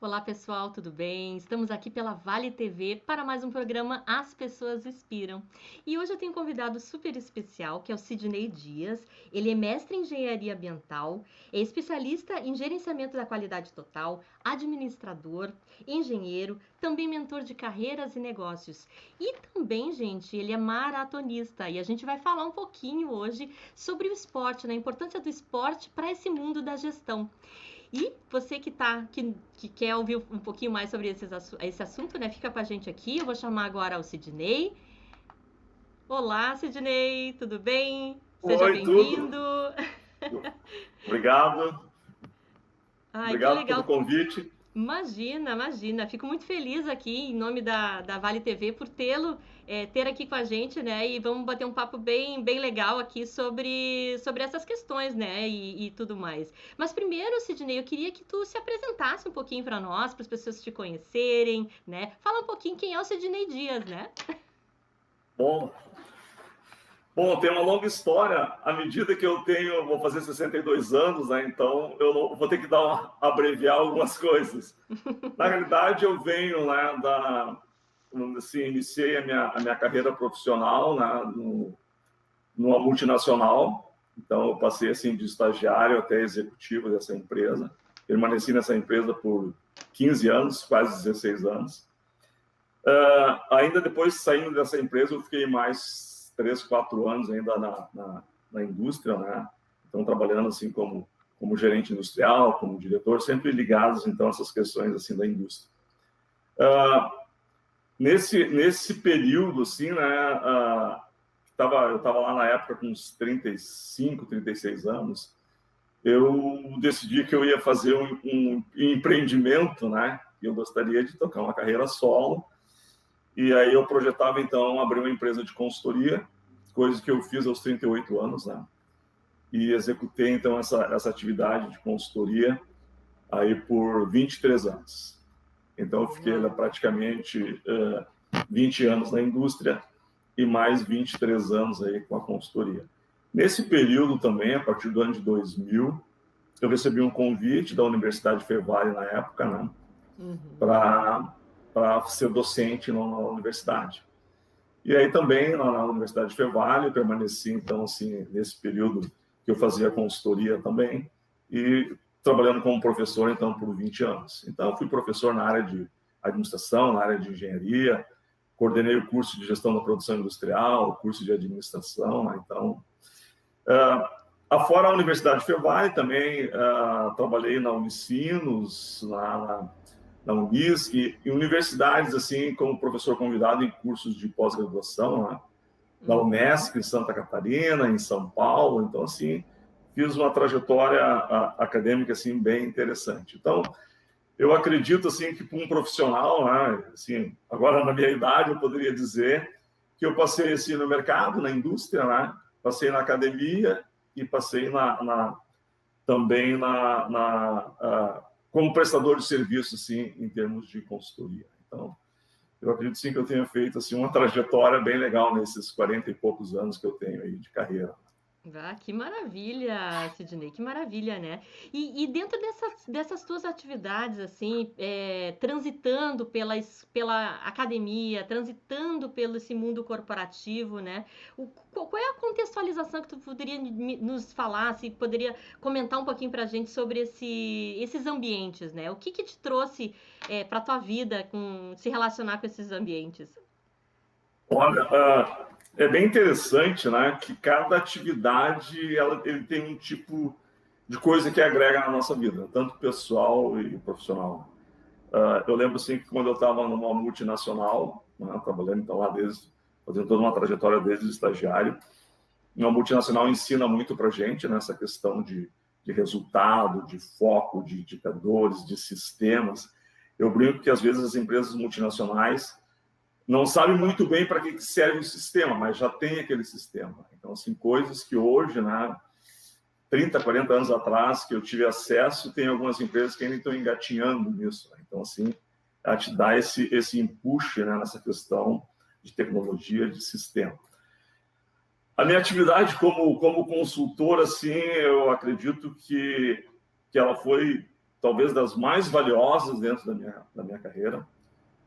Olá pessoal, tudo bem? Estamos aqui pela Vale TV para mais um programa As Pessoas Inspiram. E hoje eu tenho um convidado super especial, que é o Sidney Dias. Ele é mestre em engenharia ambiental, é especialista em gerenciamento da qualidade total, administrador, engenheiro, também mentor de carreiras e negócios. E também, gente, ele é maratonista e a gente vai falar um pouquinho hoje sobre o esporte, né? A importância do esporte para esse mundo da gestão. E você que quer ouvir um pouquinho mais sobre esse assunto, né? Fica com a gente aqui. Eu vou chamar agora o Sidney. Olá, Sidney, tudo bem? Seja Oi, tudo. bem-vindo. Obrigado. Ai, que Obrigado pelo legal. convite. Imagina, imagina. Fico muito feliz aqui, em nome da Vale TV, por ter aqui com a gente, né? E vamos bater um papo bem legal aqui sobre essas questões, né? E tudo mais. Mas primeiro, Sidney, eu queria que tu se apresentasse um pouquinho para nós, para as pessoas te conhecerem, né? Fala um pouquinho quem é o Sidney Dias, né? Bom, tem uma longa história. À medida que eu tenho, vou fazer 62 anos, né? Então vou ter que abreviar algumas coisas. Na realidade, eu venho, né, assim, iniciei a minha carreira profissional, né, numa multinacional. Então, eu passei assim de estagiário até executivo dessa empresa. Permaneci nessa empresa por 15 anos, quase 16 anos. Ainda depois, saindo dessa empresa, eu fiquei mais 3, 4 anos ainda na indústria, né? Então, trabalhando assim como gerente industrial, como diretor, sempre ligados, então, a essas questões assim da indústria. Nesse período, assim, né, eu estava lá na época com uns 35, 36 anos, eu decidi que eu ia fazer um empreendimento, né? E eu gostaria de tocar uma carreira solo. E aí eu projetava, então, abrir uma empresa de consultoria, coisa que eu fiz aos 38 anos, né? E executei, então, essa atividade de consultoria aí por 23 anos. Então, eu fiquei praticamente 20 anos na indústria e mais 23 anos aí com a consultoria. Nesse período também, a partir do ano de 2000, eu recebi um convite da Universidade Fevale, na época, né? Uhum. Para ser docente na universidade. E aí também, na Universidade Fevale, eu permaneci, então, assim, nesse período que eu fazia consultoria também, e trabalhando como professor, então, por 20 anos. Então, eu fui professor na área de administração, na área de engenharia, coordenei o curso de gestão da produção industrial, o curso de administração, né? Então, afora a Universidade Fevale, também trabalhei na Unicinos, na Unisc, e universidades, assim, como professor convidado em cursos de pós-graduação, né? Na Uhum. Unesc, em Santa Catarina, em São Paulo. Então, assim, fiz uma trajetória acadêmica, assim, bem interessante. Então, eu acredito, assim, que para um profissional, né, assim, agora na minha idade, eu poderia dizer que eu passei, assim, no mercado, na indústria, né? Passei na academia e passei também como prestador de serviço, assim, em termos de consultoria. Então, eu acredito sim que eu tenha feito assim uma trajetória bem legal nesses 40 e poucos anos que eu tenho aí de carreira. Ah, que maravilha, Sidney, que maravilha, né? E dentro dessas tuas atividades, assim, transitando pela academia, transitando pelo esse mundo corporativo, né? Qual é a contextualização que tu poderia nos falar, se poderia comentar um pouquinho pra gente sobre esses ambientes, né? O que te trouxe para tua vida se relacionar com esses ambientes? Olha, é bem interessante, né, que cada atividade ele tem um tipo de coisa que agrega na nossa vida, tanto pessoal e profissional. Eu lembro assim que quando eu estava numa multinacional, né, trabalhando então lá fazendo toda uma trajetória desde o estagiário, uma multinacional ensina muito para a gente nessa questão de resultado, de foco, de indicadores, de sistemas. Eu brinco que às vezes as empresas multinacionais não sabem muito bem para que serve o sistema, mas já tem aquele sistema. Então, assim, coisas que hoje, né, 30, 40 anos atrás, que eu tive acesso, tem algumas empresas que ainda estão engatinhando nisso. Né? Então, assim, ela te dá esse empuxo, né, nessa questão de tecnologia, de sistema. A minha atividade como consultor, assim, eu acredito que ela foi talvez das mais valiosas dentro da minha carreira,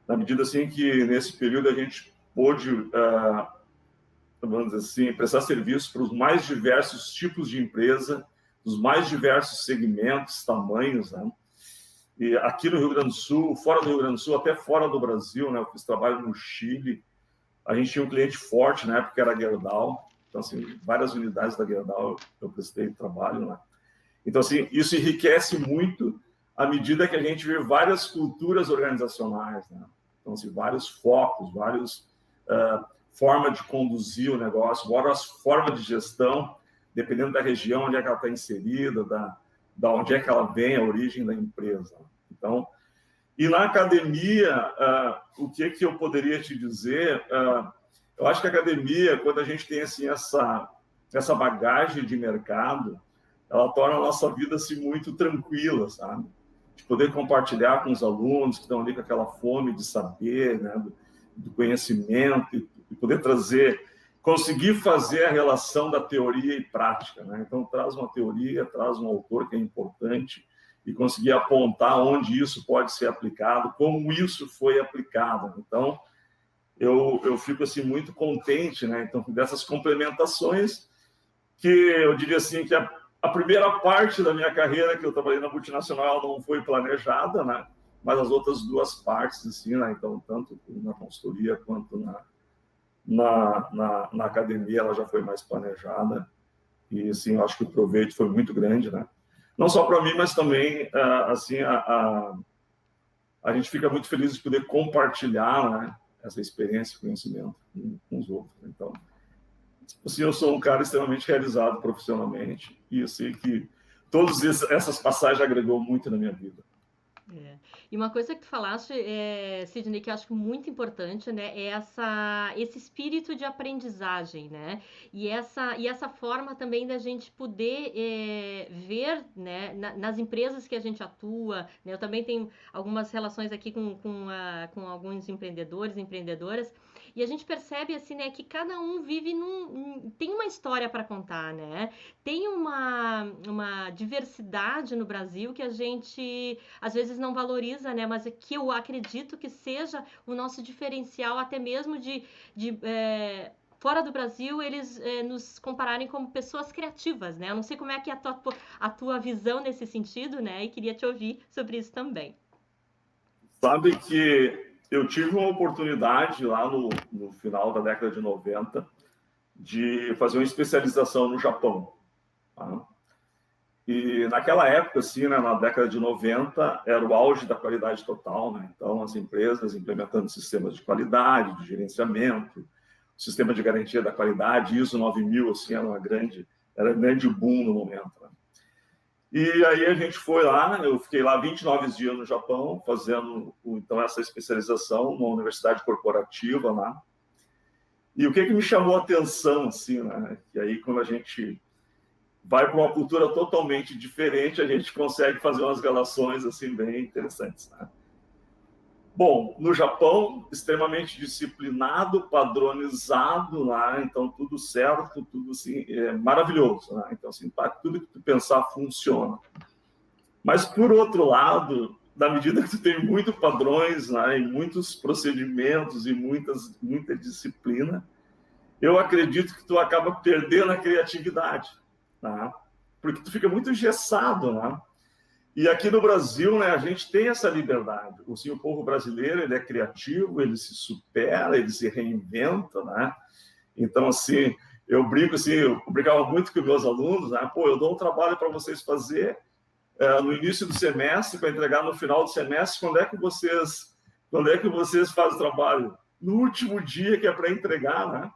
na medida assim que nesse período a gente pôde, vamos dizer assim, prestar serviço para os mais diversos tipos de empresa, dos mais diversos segmentos, tamanhos, né? E aqui no Rio Grande do Sul, fora do Rio Grande do Sul, até fora do Brasil, né? Eu fiz trabalho no Chile. A gente tinha um cliente forte na época, que era a Gerdau. Então, assim, várias unidades da Gerdau eu prestei trabalho, né? Então, assim, isso enriquece muito à medida que a gente vê várias culturas organizacionais, né? Então, assim, vários focos, várias formas de conduzir o negócio, várias formas de gestão, dependendo da região onde é que ela está inserida, da onde é que ela vem, a origem da empresa. Então, e na academia, o que eu poderia te dizer? Eu acho que a academia, quando a gente tem assim, essa bagagem de mercado, ela torna a nossa vida assim, muito tranquila, sabe? De poder compartilhar com os alunos que estão ali com aquela fome de saber, né? do conhecimento, e poder conseguir fazer a relação da teoria e prática, né? Então, traz uma teoria, traz um autor que é importante, e conseguir apontar onde isso pode ser aplicado, como isso foi aplicado. Então, eu fico assim, muito contente, né? Então, dessas complementações, que eu diria assim, que a primeira parte da minha carreira, que eu trabalhei na multinacional, não foi planejada, né? Mas as outras duas partes, assim, né? Então, tanto na consultoria quanto na academia, ela já foi mais planejada. E, assim, eu acho que o proveito foi muito grande, né? Não só para mim, mas também, assim, a gente fica muito feliz de poder compartilhar, né, essa experiência e conhecimento com os outros. Então, assim, eu sou um cara extremamente realizado profissionalmente, e eu sei que todas essas passagens agregou muito na minha vida. E uma coisa que tu falaste, Sidney, que eu acho muito importante, né, é esse espírito de aprendizagem, né, e essa forma também da gente poder ver, né, nas empresas que a gente atua, né, eu também tenho algumas relações aqui com alguns empreendedores, empreendedoras, e a gente percebe, assim, né, que cada um vive tem uma história para contar, né, tem uma diversidade no Brasil que a gente às vezes não valoriza, né? Mas que eu acredito que seja o nosso diferencial, até mesmo fora do Brasil, eles nos compararem como pessoas criativas, né? Eu não sei como é que é a tua visão nesse sentido, né? E queria te ouvir sobre isso também. Sabe que eu tive uma oportunidade lá no final da década de 90 de fazer uma especialização no Japão. Tá? E naquela época, assim, né, na década de 90, era o auge da qualidade total, né? Então, as empresas implementando sistemas de qualidade, de gerenciamento, sistema de garantia da qualidade, ISO 9000, assim, era um grande boom no momento. Né? E aí a gente foi lá, eu fiquei lá 29 dias no Japão, fazendo, então, essa especialização numa universidade corporativa lá. E o que me chamou a atenção, assim, né? Que aí, quando a gente vai para uma cultura totalmente diferente, a gente consegue fazer umas relações assim bem interessantes. Né? Bom, no Japão, extremamente disciplinado, padronizado, né? Então tudo certo, tudo assim, maravilhoso. Né? Então, assim, tudo que tu pensar funciona. Mas, por outro lado, na medida que tu tem muitos padrões, né? E muitos procedimentos e muita disciplina, eu acredito que tu acaba perdendo a criatividade. Né? Porque tu fica muito engessado, né? E aqui no Brasil, né, a gente tem essa liberdade. O povo brasileiro, ele é criativo, ele se supera, ele se reinventa, né? Então, assim, eu brinco assim, eu brincava muito com meus alunos, né? Pô, eu dou um trabalho para vocês fazer no início do semestre, para entregar no final do semestre. Quando é que vocês fazem o trabalho? No último dia que é para entregar, né?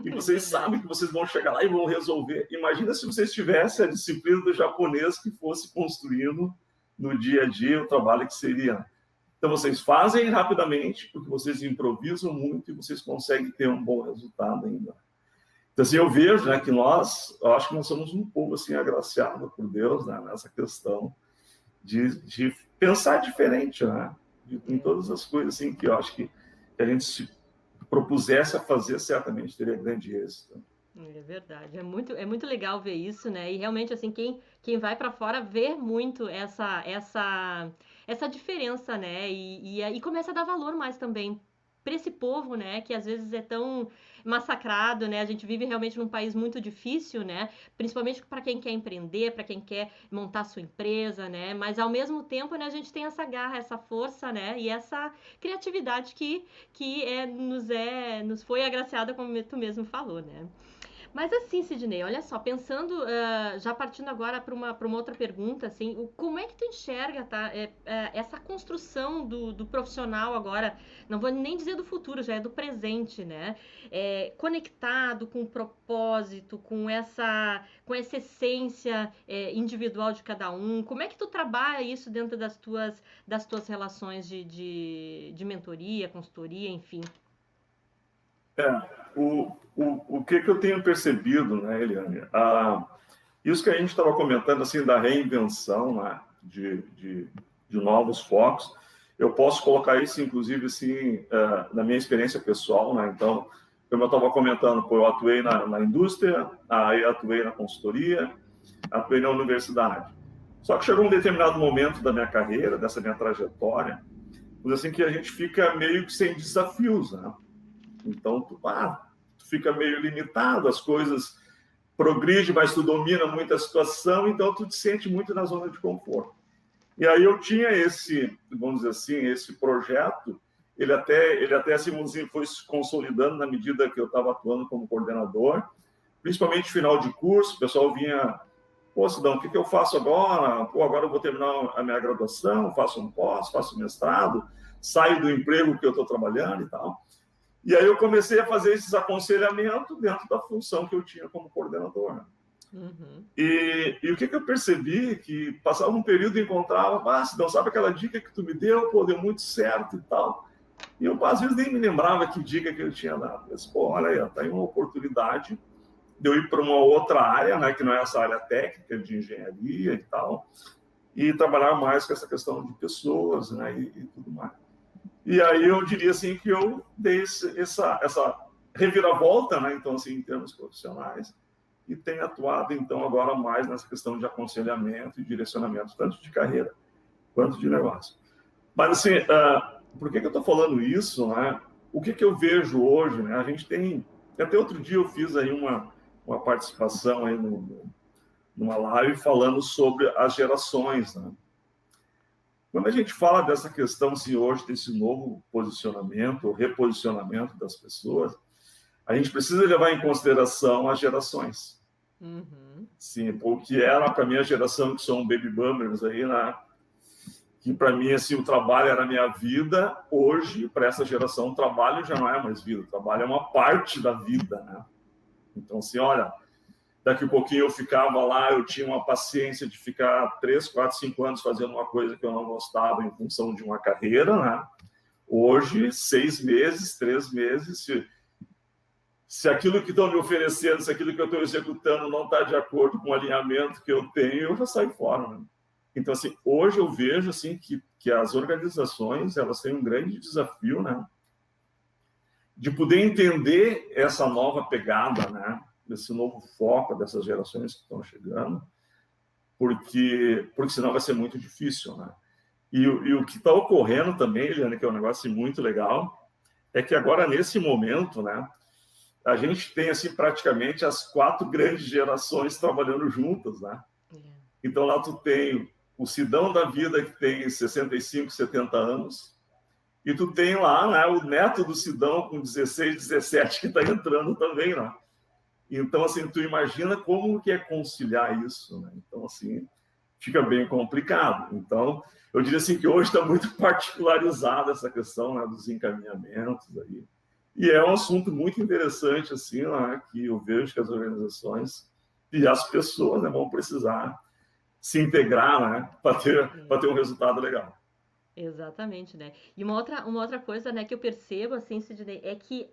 E vocês sabem que vocês vão chegar lá e vão resolver. Imagina se vocês tivessem a disciplina do japonês que fosse construindo no dia a dia o trabalho que seria. Então, vocês fazem rapidamente, porque vocês improvisam muito e vocês conseguem ter um bom resultado ainda. Então, assim, eu vejo, né, que eu acho que nós somos um povo assim, agraciado por Deus, né, nessa questão de pensar diferente, né? Em todas as coisas assim, que eu acho que a gente se propusesse a fazer, certamente teria grande êxito. É verdade, é muito legal ver isso, né? E realmente, assim, quem vai para fora vê muito essa diferença, né? E começa a dar valor mais também para esse povo, né? Que às vezes é tão massacrado, né? A gente vive realmente num país muito difícil, né? Principalmente para quem quer empreender, para quem quer montar sua empresa, né? Mas ao mesmo tempo, né, a gente tem essa garra, essa força, né? E essa criatividade nos foi agraciada, como tu mesmo falou, né? Mas assim, Sidney, olha só, pensando, já partindo agora para uma outra pergunta, assim, como é que tu enxerga, tá, essa construção do profissional agora, não vou nem dizer do futuro, já é do presente, né? Conectado com o propósito, com essa essência individual de cada um. Como é que tu trabalha isso dentro das tuas relações de mentoria, consultoria, enfim? É, o que eu tenho percebido, né, Eliane? Isso que a gente estava comentando, assim, da reinvenção, né, de novos focos, eu posso colocar isso, inclusive, assim, na minha experiência pessoal, né? Então, como eu estava comentando, eu atuei na indústria, aí atuei na consultoria, atuei na universidade. Só que chegou um determinado momento da minha carreira, dessa minha trajetória, assim, que a gente fica meio que sem desafios, né? Então, tu fica meio limitado, as coisas progride, mas tu domina muito a situação, então tu te sente muito na zona de conforto. E aí eu tinha vamos dizer assim, esse projeto, ele até assim, foi se consolidando na medida que eu estava atuando como coordenador, principalmente final de curso, o pessoal vinha, pô, Sidão, o que eu faço agora? Pô, agora eu vou terminar a minha graduação, faço um pós, faço mestrado, saio do emprego que eu estou trabalhando e tal. E aí eu comecei a fazer esses aconselhamentos dentro da função que eu tinha como coordenador. Né? Uhum. E o que eu percebi? Que passava um período e encontrava, Sidão, sabe aquela dica que tu me deu? Pô, deu muito certo e tal. E eu, às vezes, nem me lembrava que dica que eu tinha dado. Eu disse, pô, olha aí, tá aí uma oportunidade de eu ir para uma outra área, né, que não é essa área técnica de engenharia e tal, e trabalhar mais com essa questão de pessoas, né, e tudo mais. E aí eu diria assim que eu dei essa reviravolta, né? Então, assim, em termos profissionais, e tenho atuado, então, agora mais nessa questão de aconselhamento e direcionamento, tanto de carreira quanto de negócio. Mas, assim, por que eu estou falando isso, né? O que eu vejo hoje, né? A gente tem... Até outro dia eu fiz aí uma participação aí numa live falando sobre as gerações, né? Quando a gente fala dessa questão, se hoje tem esse novo posicionamento, ou reposicionamento das pessoas, a gente precisa levar em consideração as gerações. Uhum. Sim, o que era para a minha geração, que são baby boomers aí, né? Que para mim, assim, o trabalho era a minha vida. Hoje, para essa geração, o trabalho já não é mais vida, o trabalho é uma parte da vida, né? Então, assim, olha, daqui a pouquinho eu ficava lá, eu tinha uma paciência de ficar 3, 4, 5 anos fazendo uma coisa que eu não gostava em função de uma carreira, né? Hoje, 6 meses, 3 meses, se aquilo que estão me oferecendo, se aquilo que eu estou executando não está de acordo com o alinhamento que eu tenho, eu já saio fora, né? Então, assim, hoje eu vejo assim, que as organizações elas têm um grande desafio, né? De poder entender essa nova pegada, né? Desse novo foco dessas gerações que estão chegando, porque senão vai ser muito difícil, né? E o que está ocorrendo também, Eliane, que é um negócio muito legal, é que agora, nesse momento, né, a gente tem, assim, praticamente as 4 grandes gerações trabalhando juntas, né? Então, lá tu tem o Sidão da vida, que tem 65, 70 anos, e tu tem lá, né, o neto do Sidão com 16, 17, que está entrando também, né? Então, assim, tu imagina como que é conciliar isso, né? Então, assim, fica bem complicado. Então, eu diria assim que hoje está muito particularizada essa questão, né, dos encaminhamentos aí. E é um assunto muito interessante, assim, né, que eu vejo que as organizações e as pessoas, né, vão precisar se integrar, né, para ter um resultado legal. Exatamente, né? E uma outra coisa, né, que eu percebo, assim, Sidney, é que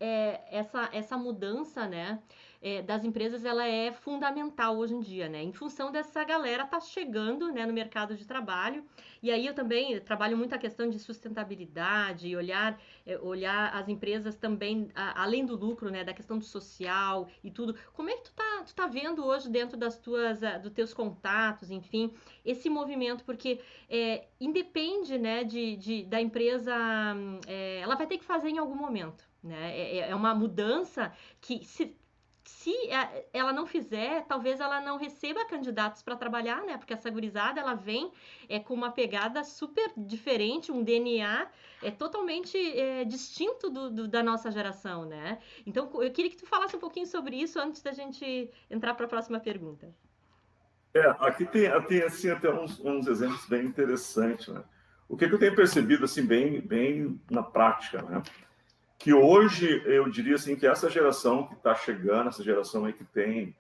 essa mudança, né, das empresas, ela é fundamental hoje em dia, né? Em função dessa galera tá chegando, né, no mercado de trabalho. E aí eu também trabalho muito a questão de sustentabilidade, olhar as empresas também, além do lucro, né, da questão do social e tudo. Como é que tu tá vendo hoje dentro dos teus contatos, enfim, esse movimento? Porque independe, né, da empresa, ela vai ter que fazer em algum momento, né? É uma mudança que se ela não fizer, talvez ela não receba candidatos para trabalhar, né? Porque essa gurizada, ela vem com uma pegada super diferente, um DNA totalmente distinto da nossa geração, né? Então, eu queria que tu falasse um pouquinho sobre isso antes da gente entrar para a próxima pergunta. Aqui tem assim, até uns exemplos bem interessantes, né? O que eu tenho percebido assim, bem na prática, né? Que hoje eu diria assim, que essa geração que está chegando, essa geração aí que tem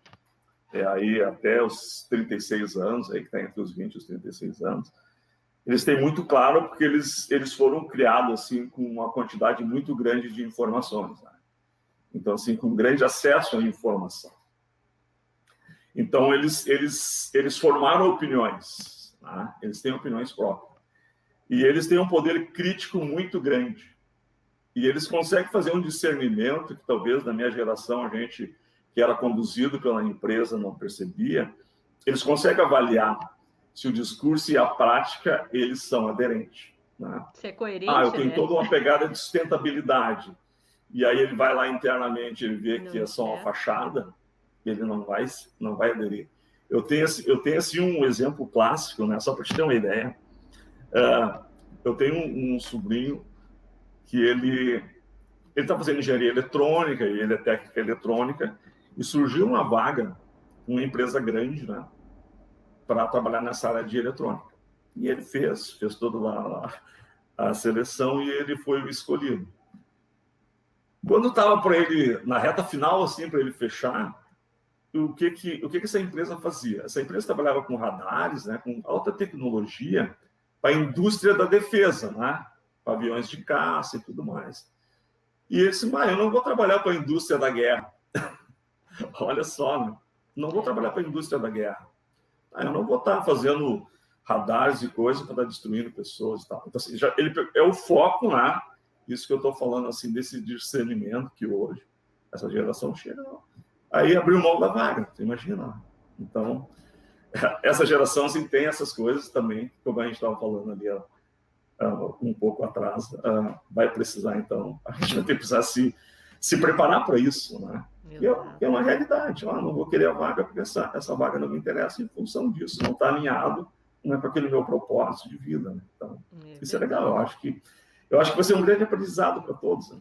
aí até os 36 anos, aí que está entre os 20 e os 36 anos, eles têm muito claro porque eles foram criados assim com uma quantidade muito grande de informações, né? Então, assim, com grande acesso à informação. Então, eles formaram opiniões, né? Eles têm opiniões próprias. E eles têm um poder crítico muito grande. E eles conseguem fazer um discernimento que talvez na minha geração a gente que era conduzido pela empresa não percebia. Eles conseguem avaliar se o discurso e a prática eles são aderentes, né? Se é Eu coerente, tenho né? toda uma pegada de sustentabilidade. E aí ele vai lá internamente, ele vê Não que é só uma enxerga. fachada, ele não vai aderir. Eu tenho assim, um exemplo clássico, né? Só para te ter uma ideia. Eu tenho um sobrinho que ele está fazendo engenharia eletrônica, e ele é técnica eletrônica, e surgiu uma vaga, uma empresa grande, né, para trabalhar nessa área de eletrônica. E ele fez toda a seleção e ele foi o escolhido. Quando estava para ele, na reta final, assim, para ele fechar, o que essa empresa fazia? Essa empresa trabalhava com radares, né, com alta tecnologia, para a indústria da defesa, né, para aviões de caça e tudo mais. E ele disse, eu não vou trabalhar para a indústria da guerra. Olha só, né? Não vou trabalhar para a indústria da guerra. Eu não vou estar fazendo radares e coisas para estar destruindo pessoas e tal. Então, assim, ele é o foco, né? Isso que eu estou falando, assim, desse discernimento que hoje essa geração chega. Aí abriu mão da vaga, você imagina. Então, essa geração, assim, tem essas coisas também, como a gente estava falando ali, um pouco atrás, vai precisar, então, a gente vai ter que precisar se preparar para isso, né? Que é uma realidade. Não vou querer a vaga porque essa vaga não me interessa em função disso, não está alinhado, né, com aquele meu propósito de vida, né? Então, isso é legal. Eu acho que vai ser um grande aprendizado para todos, né?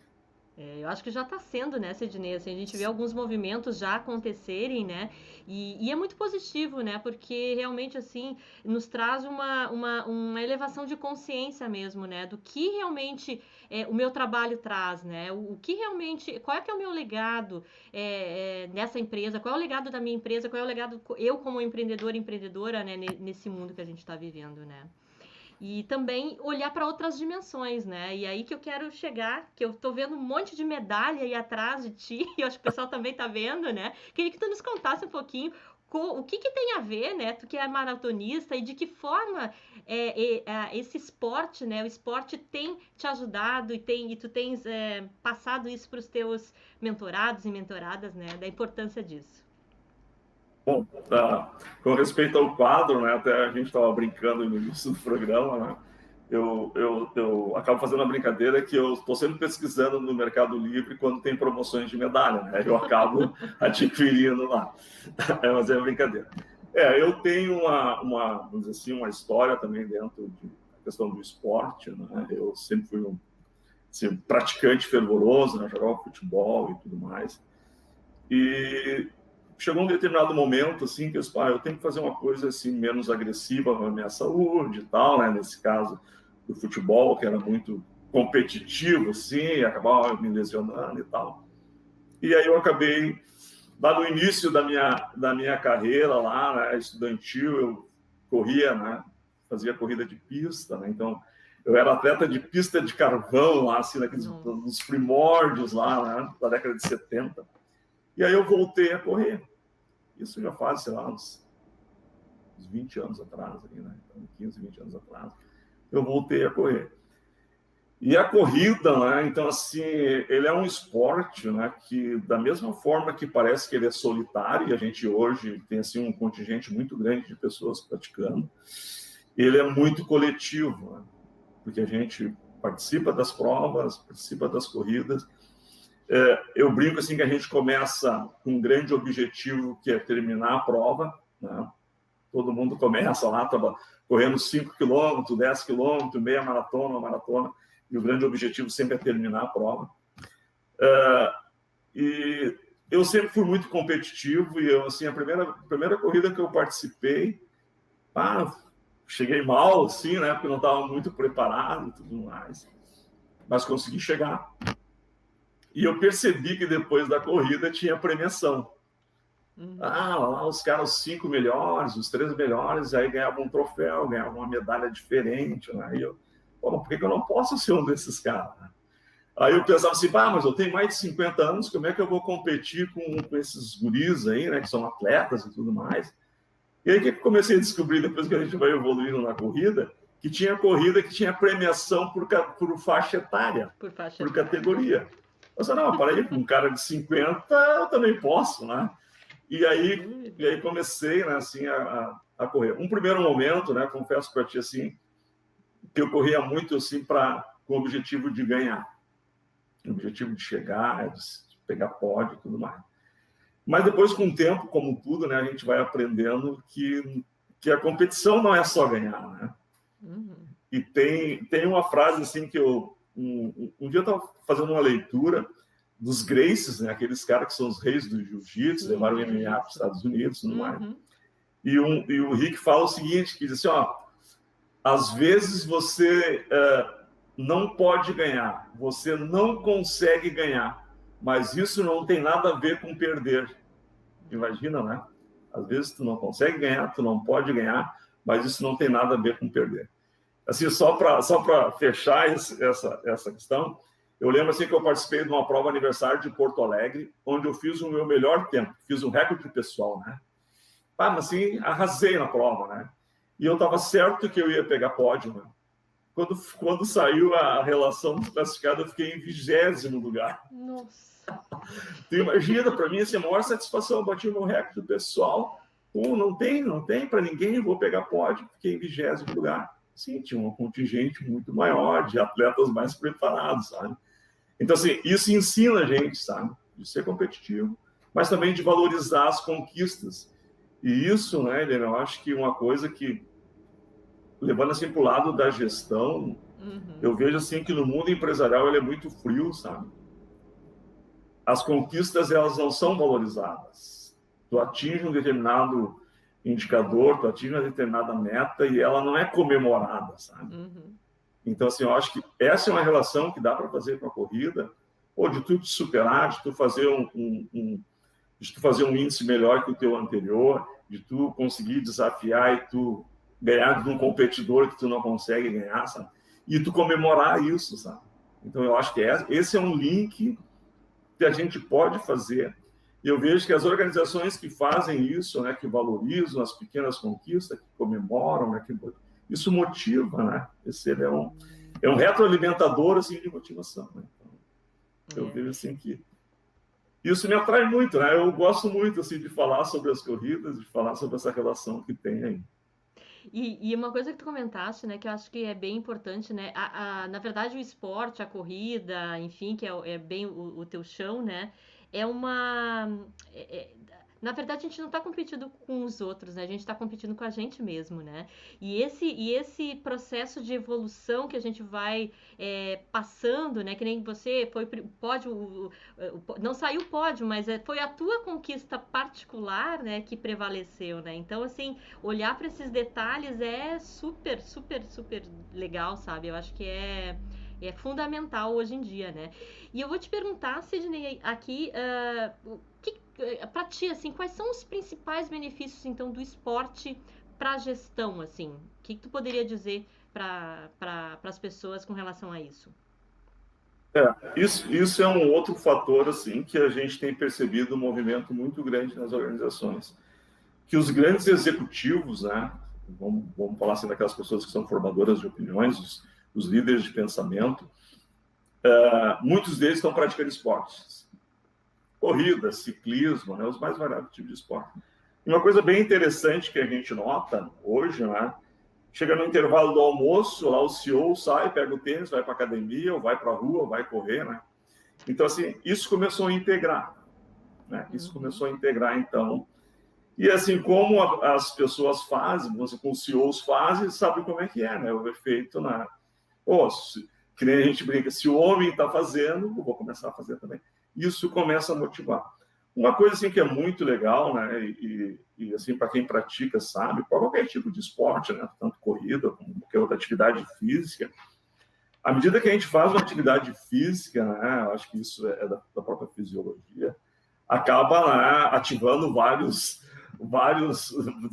Eu acho que já está sendo, né, Sidney? Assim, a gente vê alguns movimentos já acontecerem, né? E é muito positivo, né? Porque realmente, assim, nos traz uma elevação de consciência mesmo, né? Do que realmente o meu trabalho traz, né? O que realmente... Qual é que é o meu legado nessa empresa? Qual é o legado da minha empresa? Qual é o legado eu como empreendedor, empreendedora, né? Nesse mundo que a gente está vivendo, né? E também olhar para outras dimensões, né? E aí que eu quero chegar, que eu tô vendo um monte de medalha aí atrás de ti, e eu acho que o pessoal também tá vendo, né? Queria que tu nos contasse um pouquinho o que tem a ver, né? Tu que é maratonista e de que forma esse esporte, né? O esporte tem te ajudado e tu tens passado isso para os teus mentorados e mentoradas, né? Da importância disso. Bom, com respeito ao quadro, né, até a gente estava brincando no início do programa, né, eu acabo fazendo a brincadeira que eu estou sempre pesquisando no Mercado Livre quando tem promoções de medalha, né, eu acabo adquirindo lá, mas é brincadeira. Eu tenho vamos dizer assim, uma história também dentro da questão do esporte, né, eu sempre fui assim, praticante fervoroso, né, jogava futebol e tudo mais, e chegou um determinado momento assim que eu tenho que fazer uma coisa assim menos agressiva para a minha saúde e tal, né? Nesse caso do futebol, que era muito competitivo assim, acabava me lesionando e tal. E aí eu acabei lá no início da minha carreira lá, né, estudantil, eu corria, né? Fazia corrida de pista, né? Então Eu era atleta de pista de carvão, lá, assim, nos primórdios, lá, né, da década de 70. E aí eu voltei a correr. Isso já faz, sei lá, uns 20 anos atrás, né? 15, 20 anos atrás. Eu voltei a correr. E a corrida, né? Então, assim, ele é um esporte, né? Que, da mesma forma que parece que ele é solitário, e a gente hoje tem, assim, um contingente muito grande de pessoas praticando, ele é muito coletivo, né? Porque a gente participa das provas, participa das corridas. Eu brinco, assim, que a gente começa com um grande objetivo, que é terminar a prova, né? Todo mundo começa lá, correndo 5 quilômetros, 10 quilômetros, meia maratona, uma maratona, e o grande objetivo sempre é terminar a prova. E eu sempre fui muito competitivo, e eu, assim, a primeira corrida que eu participei, cheguei mal, assim, né, porque não estava muito preparado e tudo mais, mas consegui chegar. E eu percebi que depois da corrida tinha premiação. Lá os caras, os 5 melhores, os 3 melhores, aí ganhavam um troféu, ganhavam uma medalha diferente, né? E eu, por que eu não posso ser um desses caras? Aí eu pensava assim, mas eu tenho mais de 50 anos, como é que eu vou competir com esses guris aí, né, que são atletas e tudo mais? E aí que eu comecei a descobrir, depois que a gente vai evoluindo na corrida, que tinha corrida que tinha premiação por faixa etária, por categoria. Eu falei, não, para aí, com um cara de 50, eu também posso, né? E aí comecei, né, assim, a correr. Um primeiro momento, né, confesso para ti, assim, que eu corria muito, assim, com o objetivo de ganhar, o objetivo de chegar, de pegar pódio e tudo mais. Mas depois, com o tempo, como tudo, né, a gente vai aprendendo que a competição não é só ganhar, né? E tem uma frase, assim, que um dia eu estava fazendo uma leitura dos Gracies, né, aqueles caras que são os reis do jiu-jitsu, levaram o MMA para os Estados Unidos, tudo mais. E o Rick fala o seguinte, que diz assim, às vezes você não pode ganhar, você não consegue ganhar, mas isso não tem nada a ver com perder. Imagina, né? Às vezes tu não consegue ganhar, tu não pode ganhar, mas isso não tem nada a ver com perder. Assim, só para fechar essa questão, eu lembro, assim, que eu participei de uma prova aniversário de Porto Alegre, onde eu fiz o meu melhor tempo, fiz um recorde pessoal, né? Mas, assim, arrasei na prova, né? E eu estava certo que eu ia pegar pódio, né? Quando saiu a relação classificada, eu fiquei em 20º lugar. Nossa! Tu imagina, para mim, assim, a maior satisfação, eu bati o meu recorde pessoal, não tem para ninguém, vou pegar pódio, fiquei em 20º lugar. Sim, tinha um contingente muito maior, de atletas mais preparados, sabe? Então, assim, isso ensina a gente, sabe? De ser competitivo, mas também de valorizar as conquistas. E isso, né, Helena, eu acho que uma coisa que, levando assim para o lado da gestão, eu vejo assim que no mundo empresarial ele é muito frio, sabe? As conquistas, elas não são valorizadas. Tu atinge um determinado indicador, tu atinge uma determinada meta e ela não é comemorada, sabe? Então, assim, eu acho que essa é uma relação que dá para fazer com a corrida, ou de tu te superar, de tu fazer de tu fazer um índice melhor que o teu anterior, de tu conseguir desafiar e tu ganhar de um competidor que tu não consegue ganhar, sabe? E tu comemorar isso, sabe? Então, eu acho que esse é um link que a gente pode fazer. E eu vejo que as organizações que fazem isso, né, que valorizam as pequenas conquistas, que comemoram, né, isso motiva, né? Esse é um retroalimentador, assim, de motivação, né? Então, eu vejo assim que isso me atrai muito, né? Eu gosto muito, assim, de falar sobre as corridas, de falar sobre essa relação que tem aí. E uma coisa que tu comentaste, né, que eu acho que é bem importante, né, na verdade o esporte, a corrida, enfim, que é bem o teu chão, né, é uma... na verdade a gente não está competindo com os outros, né, a gente está competindo com a gente mesmo, né, e esse processo de evolução que a gente vai passando, né, que nem você foi pódio, não saiu pódio, mas foi a tua conquista particular, né, que prevaleceu, né, então assim, olhar para esses detalhes é super, super, super legal, sabe? Eu acho que é fundamental hoje em dia, né? E eu vou te perguntar, Sidney, aqui, para ti, assim, quais são os principais benefícios, então, do esporte para a gestão, assim? O que tu poderia dizer para as pessoas com relação a isso? Isso é um outro fator assim que a gente tem percebido um movimento muito grande nas organizações, que os grandes executivos, né, vamos falar assim daquelas pessoas que são formadoras de opiniões, os líderes de pensamento, muitos deles estão praticando esportes, corrida, ciclismo, né, os mais variados tipos de esporte. E uma coisa bem interessante que a gente nota hoje, né, chega no intervalo do almoço, lá o CEO sai, pega o tênis, vai para a academia, ou vai para a rua, ou vai correr, né? Então, assim, isso começou a integrar, né? Isso começou a integrar, então. E, assim, como as pessoas fazem, você com os CEOs fazem, sabe como é que é, né? O efeito, né? Que nem a gente brinca, se o homem está fazendo, eu vou começar a fazer também. Isso começa a motivar. Uma coisa assim que é muito legal, né, e assim para quem pratica sabe, qualquer tipo de esporte, né, tanto corrida como qualquer outra atividade física, à medida que a gente faz uma atividade física, né, acho que isso é da própria fisiologia, acaba, né, ativando vários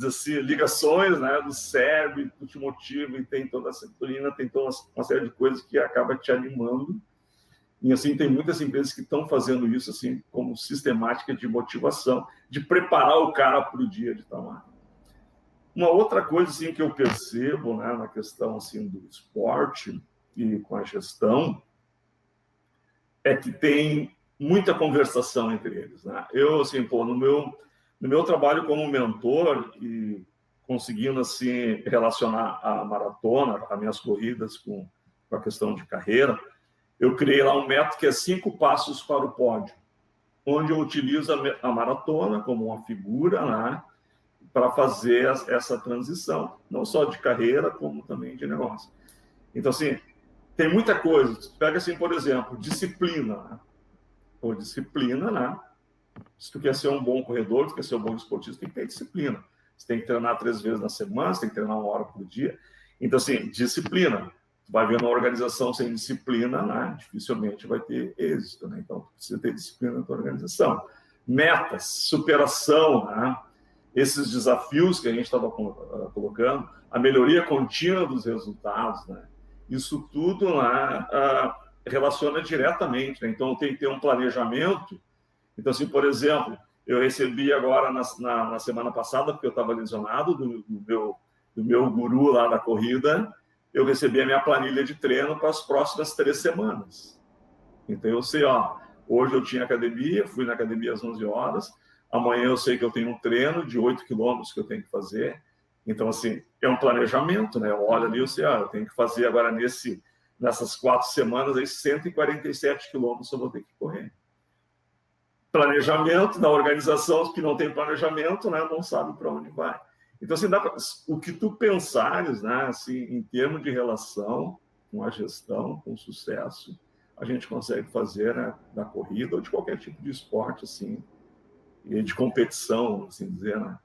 assim, ligações, né, do cérebro, que te motiva, e tem toda a serotonina, tem toda uma série de coisas que acaba te animando. E assim, tem muitas empresas que estão fazendo isso assim como sistemática de motivação, de preparar o cara para o dia de trabalho. Uma outra coisa assim que eu percebo, né, na questão assim do esporte e com a gestão é que tem muita conversação entre eles, né? Eu assim, no meu trabalho como mentor e conseguindo assim relacionar a maratona, as minhas corridas com a questão de carreira, eu criei lá um método que é 5 passos para o pódio, onde eu utilizo a maratona como uma figura, né, para fazer essa transição, não só de carreira, como também de negócio. Então, assim, tem muita coisa. Pega, assim, por exemplo, disciplina. Né? Ou disciplina, né? Se tu quer ser um bom corredor, se tu quer ser um bom esportista, tem que ter disciplina. Você tem que treinar 3 vezes na semana, você tem que treinar 1 hora por dia. Então, assim, disciplina. Vai ver uma organização sem disciplina, né? Dificilmente vai ter êxito, né? Então, precisa ter disciplina na tua organização. Metas, superação, né? Esses desafios que a gente estava colocando, a melhoria contínua dos resultados, né? Isso tudo, né, relaciona diretamente, né? Então, tem que ter um planejamento. Então, assim, por exemplo, eu recebi agora na semana passada, porque eu estava lesionado, do meu guru lá da corrida, eu recebi a minha planilha de treino para as próximas 3 semanas. Então, eu sei, hoje eu tinha academia, fui na academia às 11 horas, amanhã eu sei que eu tenho um treino de 8 quilômetros que eu tenho que fazer. Então, assim, é um planejamento, né? Eu olho ali, eu sei, eu tenho que fazer agora nessas 4 semanas, aí 147 quilômetros eu vou ter que correr. Planejamento da organização, que não tem planejamento, né, não sabe para onde vai. Então, assim, o que tu pensares, né, assim, em termos de relação com a gestão, com o sucesso, a gente consegue fazer, né, da corrida ou de qualquer tipo de esporte, assim, e de competição, assim dizer, né?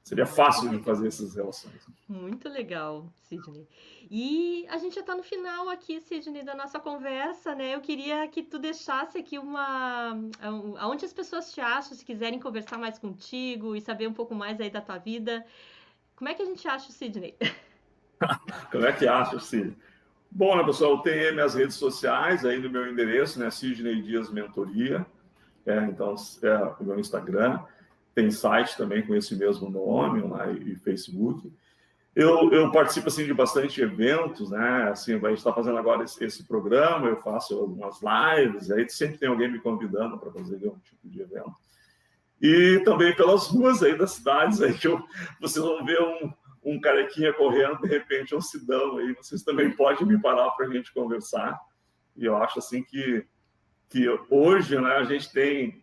Seria fácil de fazer essas relações. Muito legal, Sidney. E a gente já está no final aqui, Sidney, da nossa conversa, né? Eu queria que tu deixasse aqui aonde as pessoas te acham, se quiserem conversar mais contigo e saber um pouco mais aí da tua vida. Como é que a gente acha o Sidney? Como é que acha, Sidney? Bom, né, pessoal, tem minhas redes sociais aí no meu endereço, né? Sidney Dias Mentoria. Então, o meu Instagram. Tem site também com esse mesmo nome, lá, e Facebook. Eu participo assim de bastante eventos, né? Assim, a gente está fazendo agora esse programa, eu faço algumas lives, aí sempre tem alguém me convidando para fazer algum tipo de evento. E também pelas ruas aí das cidades aí que vocês vão ver um carequinha correndo, de repente é um Sidão aí, vocês também podem me parar para a gente conversar. E eu acho assim que hoje, né, a gente tem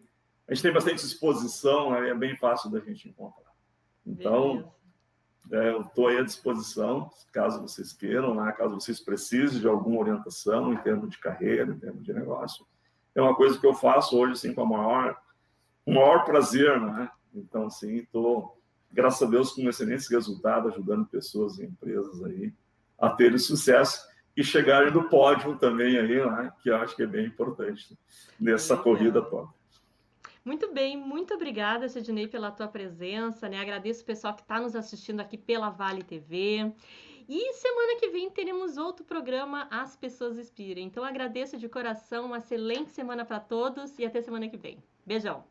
bastante exposição, né, é bem fácil da gente encontrar. Então, eu estou aí à disposição, caso vocês queiram, né, caso vocês precisem de alguma orientação em termos de carreira, em termos de negócio. É uma coisa que eu faço hoje assim, com o maior prazer, né? Então, assim, estou, graças a Deus, com excelentes resultados, ajudando pessoas e empresas aí a terem sucesso e chegarem no pódio também aí, né? Que eu acho que é bem importante nessa corrida toda. Muito bem, muito obrigada, Sidney, pela tua presença, né? Agradeço o pessoal que está nos assistindo aqui pela Vale TV. E semana que vem teremos outro programa As Pessoas Inspiram. Então agradeço de coração, uma excelente semana para todos e até semana que vem. Beijão!